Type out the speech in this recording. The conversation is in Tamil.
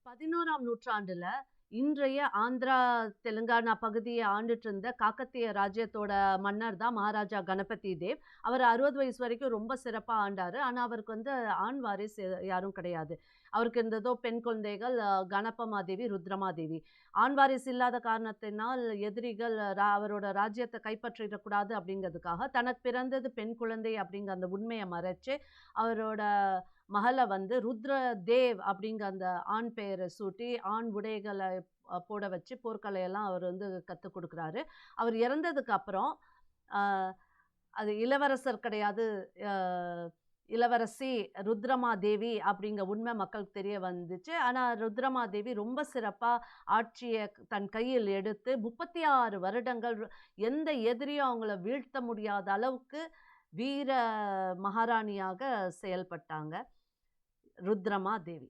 11ஆம் நூற்றாண்டுல இன்றைய ஆந்திரா, தெலுங்கானா பகுதிய ஆண்டுட்டு இருந்த காக்கத்திய ராஜ்யத்தோட மன்னர் தான் மகாராஜா கணபதி தேவ். அவர் 60 வயசு வரைக்கும் ரொம்ப சிறப்பா ஆண்டாரு. ஆனா, அவருக்கு ஆண் வாரிசு யாரும் கிடையாது. அவருக்கு இருந்ததோ பெண் குழந்தைகள் கணபமாதேவி, ருத்ரமாதேவி. ஆண் வாரிசு இல்லாத காரணத்தினால் எதிரிகள் அவரோட ராஜ்யத்த கைப்பற்றிடக்கூடாது அப்படிங்கிறதுக்காக, தனக்கு பிறந்தது பெண் குழந்தை அப்படிங்கிற அந்த உண்மைய மறைச்சு, அவரோட மகள ருத்ர தேவ் அப்படிங்கிற அந்த ஆண் பெயர சூட்டி, ஆண் உடைகள போட வச்சு போர்க்கலையெல்லாம் அவர் கத்துக் குடுக்குறாரு. அவர் இறந்ததுக்கு அப்புறம், அ அது இளவரசர் கிடையாது, அ இளவரசி ருத்ரமாதேவி அப்படிங்கிற உண்மை மக்களுக்கு தெரிய வந்துச்சு. ஆனா ருத்ரமாதேவி ரொம்ப சிறப்பா ஆட்சிய தன் கையில் எடுத்து 36 வருடங்கள் எந்த எதிரியும் அவங்கள வீழ்த்த முடியாத அளவுக்கு வீர மகாராணியாக செயல்பட்டாங்க. ருத்ரமாதேவி.